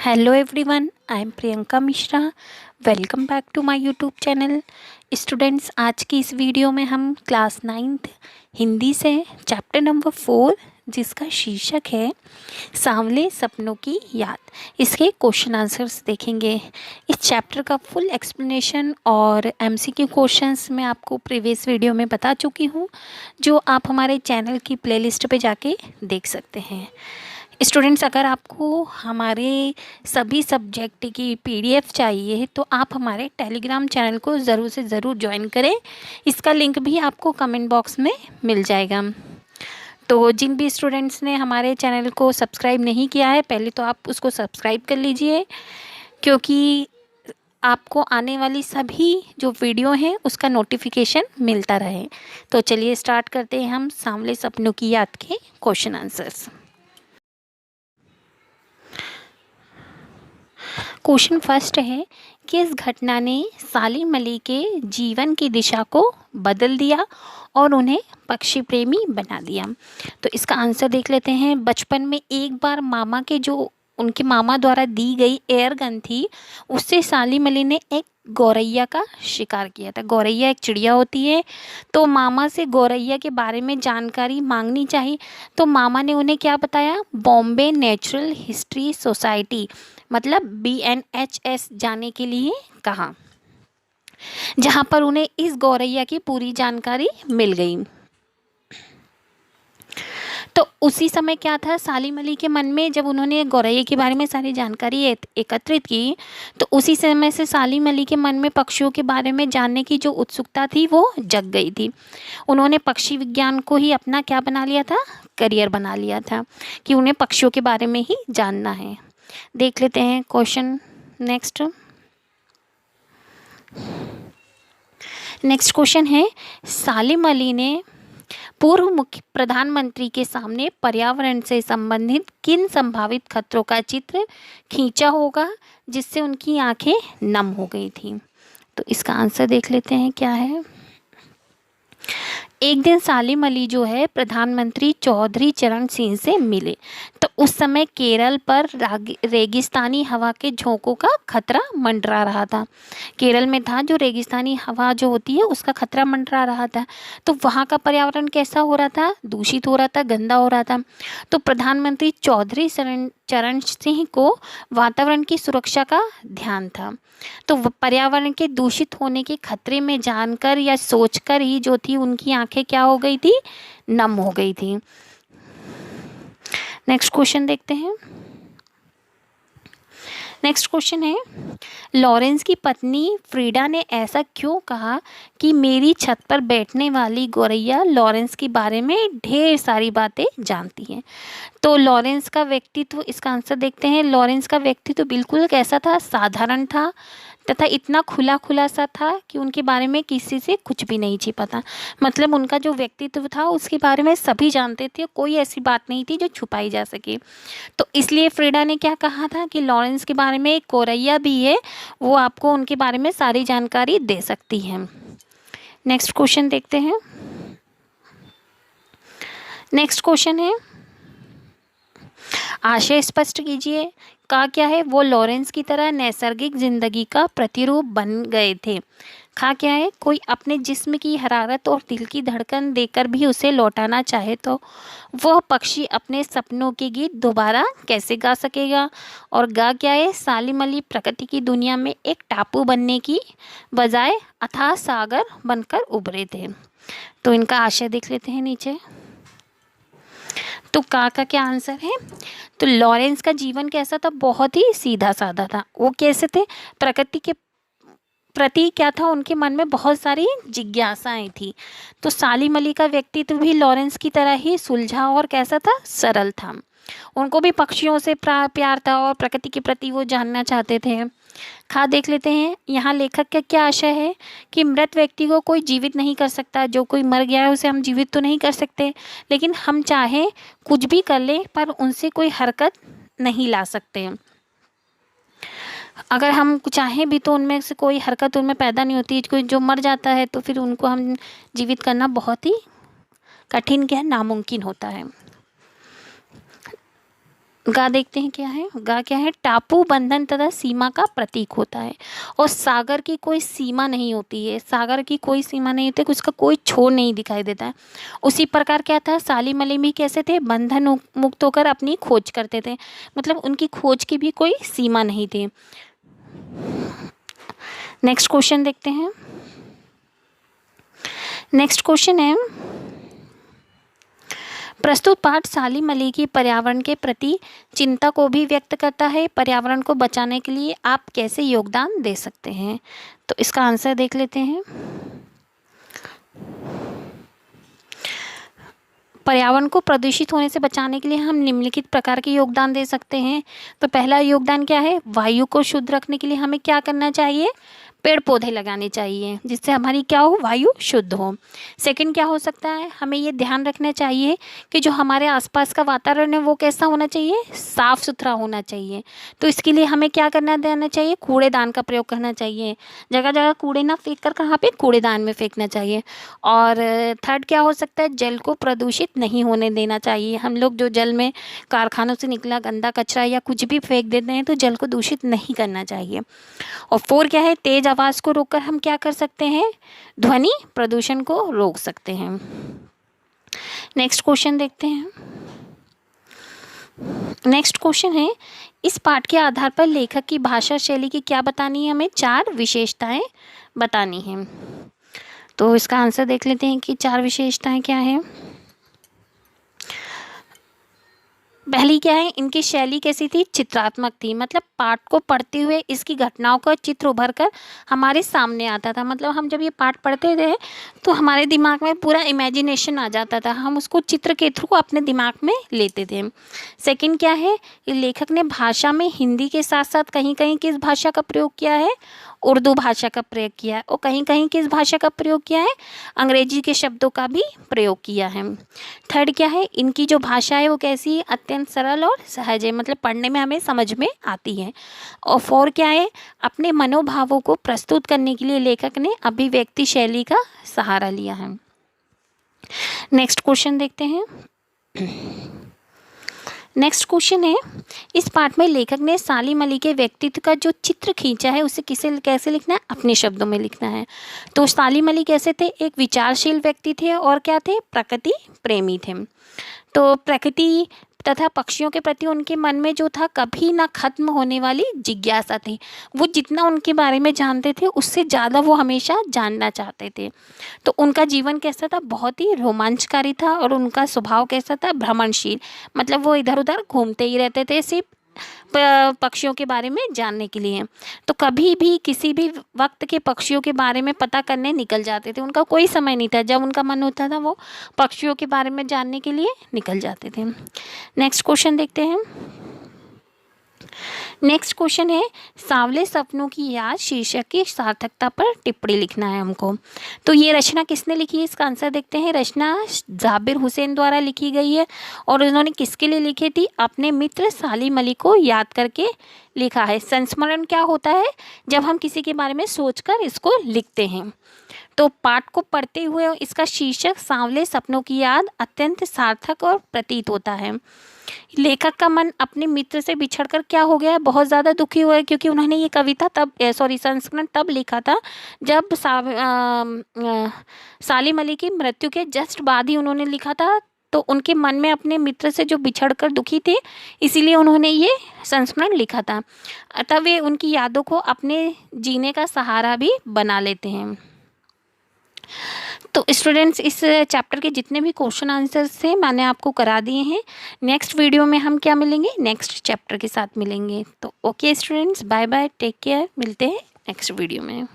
Hello everyone, I am Priyanka Mishra. Welcome back to my YouTube channel. Students, आज की इस video में हम क्लास 9th हिंदी से चैप्टर नंबर 4 जिसका शीर्षक है सांवले सपनों की याद, इसके क्वेश्चन आंसर्स देखेंगे। इस चैप्टर का फुल एक्सप्लेनेशन और एमसीक्यू क्वेश्चंस मैं आपको प्रीवियस वीडियो में बता चुकी हूँ, जो आप हमारे चैनल की प्लेलिस्ट पे जाके देख सकते हैं। स्टूडेंट्स, अगर आपको हमारे सभी सब्जेक्ट की पीडीएफ चाहिए तो आप हमारे टेलीग्राम चैनल को ज़रूर से ज़रूर ज्वाइन करें। इसका लिंक भी आपको कमेंट बॉक्स में मिल जाएगा। तो जिन भी स्टूडेंट्स ने हमारे चैनल को सब्सक्राइब नहीं किया है, पहले तो आप उसको सब्सक्राइब कर लीजिए, क्योंकि आपको आने वाली सभी जो वीडियो हैं उसका नोटिफिकेशन मिलता रहे। तो चलिए स्टार्ट करते हैं हम सांवले सपनों की याद के क्वेश्चन आंसर्स। क्वेश्चन फर्स्ट है, किस घटना ने सालिम अली के जीवन की दिशा को बदल दिया और उन्हें पक्षी प्रेमी बना दिया? तो इसका आंसर देख लेते हैं। बचपन में एक बार उनके मामा द्वारा दी गई एयर गन थी, उससे सालिम अली ने एक गौरैया का शिकार किया था। गौरैया एक चिड़िया होती है, तो मामा से गौरैया के बारे में जानकारी मांगनी चाहिए। तो मामा ने उन्हें क्या बताया? बॉम्बे नेचुरल हिस्ट्री सोसाइटी मतलब BNHS जाने के लिए कहा, जहां पर उन्हें इस गौरैया की पूरी जानकारी मिल गई। तो उसी समय क्या था सालिम अली के मन में, जब उन्होंने गौरैया के बारे में सारी जानकारी एकत्रित की, तो उसी समय से सालिम अली के मन में पक्षियों के बारे में जानने की जो उत्सुकता थी वो जग गई थी। उन्होंने पक्षी विज्ञान को ही अपना क्या बना लिया था? करियर बना लिया था कि उन्हें पक्षियों के बारे में ही जानना है। देख लेते हैं क्वेश्चन नेक्स्ट क्वेश्चन है, सालिम अली ने पूर्व मुख्य प्रधानमंत्री के सामने पर्यावरण से संबंधित किन संभावित खतरों का चित्र खींचा होगा जिससे उनकी आंखें नम हो गई थी? तो इसका आंसर देख लेते हैं क्या है। एक दिन सालिम अली जो है प्रधानमंत्री चौधरी चरण सिंह से मिले, तो उस समय केरल पर रेगिस्तानी हवा के झोंकों का खतरा मंडरा रहा था। केरल में था जो रेगिस्तानी हवा जो होती है उसका खतरा मंडरा रहा था। तो वहाँ का पर्यावरण कैसा हो रहा था? दूषित हो रहा था, गंदा हो रहा था। तो प्रधानमंत्री चौधरी चरण सिंह को वातावरण की सुरक्षा का ध्यान था। तो पर्यावरण के दूषित होने के खतरे में जानकर या सोचकर ही जो थी उनकी आंखें क्या हो गई थी? नम हो गई थी। नेक्स्ट क्वेश्चन देखते हैं। नेक्स्ट क्वेश्चन है, लॉरेंस की पत्नी फ्रीडा ने ऐसा क्यों कहा कि मेरी छत पर बैठने वाली गौरैया लॉरेंस के बारे में ढेर सारी बातें जानती है? तो लॉरेंस का व्यक्तित्व, इसका आंसर देखते हैं। लॉरेंस का व्यक्तित्व बिल्कुल कैसा था? साधारण था तथा इतना खुला खुला सा था कि उनके बारे में किसी से कुछ भी नहीं छिपा था। मतलब उनका जो व्यक्तित्व था उसके बारे में सभी जानते थे, कोई ऐसी बात नहीं थी जो छुपाई जा सके। तो इसलिए फ्रीडा ने क्या कहा था कि लॉरेंस के बारे में एक गौरैया भी है, वो आपको उनके बारे में सारी जानकारी दे सकती है। नेक्स्ट क्वेश्चन देखते हैं। नेक्स्ट क्वेश्चन है, आशय स्पष्ट कीजिए। का क्या है? वो लॉरेंस की तरह नैसर्गिक जिंदगी का प्रतिरूप बन गए थे। खा क्या है? कोई अपने जिस्म की हरारत और दिल की धड़कन देकर भी उसे लौटाना चाहे तो वह पक्षी अपने सपनों के गीत दोबारा कैसे गा सकेगा? और गा क्या है? सालिम अली प्रकृति की दुनिया में एक टापू बनने की बजाय अथाह सागर बनकर उभरे थे। तो इनका आशय देख लेते हैं नीचे। तो का क्या आंसर है? तो लॉरेंस का जीवन कैसा था? बहुत ही सीधा साधा था। वो कैसे थे? प्रकृति के प्रति क्या था? उनके मन में बहुत सारी जिज्ञासाएं थी। तो सालिम अली का व्यक्तित्व भी लॉरेंस की तरह ही सुलझा और कैसा था? सरल था। उनको भी पक्षियों से प्यार था और प्रकृति के प्रति वो जानना चाहते थे। खा देख लेते हैं। यहाँ लेखक का क्या आशय है कि मृत व्यक्ति को कोई जीवित नहीं कर सकता। जो कोई मर गया है उसे हम जीवित तो नहीं कर सकते, लेकिन हम चाहे कुछ भी कर लें पर उनसे कोई हरकत नहीं ला सकते। अगर हम चाहें भी तो उनमें से कोई हरकत उनमें पैदा नहीं होती। कोई जो मर जाता है तो फिर उनको हम जीवित करना बहुत ही कठिन, क्या नामुमकिन होता है। गा देखते हैं क्या है। गा क्या है? टापू, बंधन तथा सीमा का प्रतीक होता है। और सागर की कोई सीमा नहीं होती है, सागर की कोई सीमा नहीं होती, उसका कोई छोर नहीं दिखाई देता है। उसी प्रकार क्या था, सालिम अली भी कैसे थे? बंधन मुक्त होकर अपनी खोज करते थे, मतलब उनकी खोज की भी कोई सीमा नहीं थी। नेक्स्ट क्वेश्चन देखते हैं। नेक्स्ट क्वेश्चन है, प्रस्तुत पाठ सालिम अली की पर्यावरण के प्रति चिंता को भी व्यक्त करता है। पर्यावरण को बचाने के लिए आप कैसे योगदान दे सकते हैं? तो इसका आंसर देख लेते हैं। पर्यावरण को प्रदूषित होने से बचाने के लिए हम निम्नलिखित प्रकार के योगदान दे सकते हैं। तो पहला योगदान क्या है? वायु को शुद्ध रखने के लिए हमें क्या करना चाहिए? पेड़ पौधे लगाने चाहिए, जिससे हमारी क्या हो? वायु शुद्ध हो। सेकंड क्या हो सकता है? हमें ये ध्यान रखना चाहिए कि जो हमारे आसपास का वातावरण है वो कैसा होना चाहिए? साफ सुथरा होना चाहिए। तो इसके लिए हमें क्या करना देना चाहिए? कूड़ेदान का प्रयोग करना चाहिए। जगह जगह कूड़े ना फेंक कर कहाँ पे? कूड़ेदान में फेंकना चाहिए। और थर्ड क्या हो सकता है? जल को प्रदूषित नहीं होने देना चाहिए। हम लोग जो जल में कारखानों से निकला गंदा कचरा या कुछ भी फेंक देते हैं तो जल को दूषित नहीं करना चाहिए। और फोर क्या है? तेज आवाज़ को रोककर हम क्या कर सकते हैं? ध्वनि प्रदूषण को रोक सकते हैं। नेक्स्ट क्वेश्चन देखते हैं। नेक्स्ट क्वेश्चन है, इस पाठ के आधार पर लेखक की भाषा शैली की क्या बतानी है? हमें 4 विशेषताएं बतानी हैं। तो इसका आंसर देख लेते हैं कि 4 विशेषताएं क्या हैं। पहली क्या है? इनकी शैली कैसी थी? चित्रात्मक थी, मतलब पाठ को पढ़ते हुए इसकी घटनाओं का चित्र उभर कर हमारे सामने आता था। मतलब हम जब ये पाठ पढ़ते थे तो हमारे दिमाग में पूरा इमेजिनेशन आ जाता था, हम उसको चित्र के थ्रू अपने दिमाग में लेते थे। सेकंड क्या है? लेखक ने भाषा में हिंदी के साथ साथ कहीं कहीं किस भाषा का प्रयोग किया है? उर्दू भाषा का प्रयोग किया है। और कहीं कहीं किस भाषा का प्रयोग किया है? अंग्रेजी के शब्दों का भी प्रयोग किया है। थर्ड क्या है? इनकी जो भाषा है वो कैसी है? अत्यंत सरल और सहज है, मतलब पढ़ने में हमें समझ में आती है। और फोर क्या है? अपने मनोभावों को प्रस्तुत करने के लिए लेखक ने अभिव्यक्ति शैली का सहारा लिया है। नेक्स्ट क्वेश्चन देखते हैं। नेक्स्ट क्वेश्चन है, इस पाठ में लेखक ने सालिम अली के व्यक्तित्व का जो चित्र खींचा है उसे कैसे लिखना है? अपने शब्दों में लिखना है। तो सालिम अली कैसे थे? एक विचारशील व्यक्ति थे और क्या थे? प्रकृति प्रेमी थे। तो प्रकृति तथा पक्षियों के प्रति उनके मन में जो था कभी ना खत्म होने वाली जिज्ञासा थी। वो जितना उनके बारे में जानते थे उससे ज़्यादा वो हमेशा जानना चाहते थे। तो उनका जीवन कैसा था? बहुत ही रोमांचकारी था। और उनका स्वभाव कैसा था? भ्रमणशील, मतलब वो इधर उधर घूमते ही रहते थे सिर्फ पक्षियों के बारे में जानने के लिए। तो कभी भी किसी भी वक्त के पक्षियों के बारे में पता करने निकल जाते थे। उनका कोई समय नहीं था, जब उनका मन होता था वो पक्षियों के बारे में जानने के लिए निकल जाते थे। नेक्स्ट क्वेश्चन देखते हैं। नेक्स्ट क्वेश्चन है, सांवले सपनों की याद शीर्षक की सार्थकता पर टिप्पणी लिखना है हमको। तो ये रचना किसने लिखी है? इसका आंसर देखते हैं। रचना जाबिर हुसैन द्वारा लिखी गई है। और उन्होंने किसके लिए लिखी थी? अपने मित्र सालिम अली को याद करके लिखा है। संस्मरण क्या होता है? जब हम किसी के बारे में सोचकर इसको लिखते हैं। तो पाठ को पढ़ते हुए इसका शीर्षक सांवले सपनों की याद अत्यंत सार्थक और प्रतीत होता है। लेखक का मन अपने मित्र से बिछड़कर क्या हो गया? बहुत ज़्यादा दुखी हुआ है, क्योंकि उन्होंने ये कविता संस्मरण तब लिखा था जब सालिम अली की मृत्यु के जस्ट बाद ही उन्होंने लिखा था। तो उनके मन में अपने मित्र से जो बिछड़कर दुखी थे, इसीलिए उन्होंने ये संस्मरण लिखा था। अतः वे उनकी यादों को अपने जीने का सहारा भी बना लेते हैं। तो स्टूडेंट्स, इस चैप्टर के जितने भी क्वेश्चन आंसर्स थे मैंने आपको करा दिए हैं। नेक्स्ट वीडियो में हम क्या मिलेंगे? नेक्स्ट चैप्टर के साथ मिलेंगे। तो okay students, bye bye, take care, मिलते हैं नेक्स्ट वीडियो में।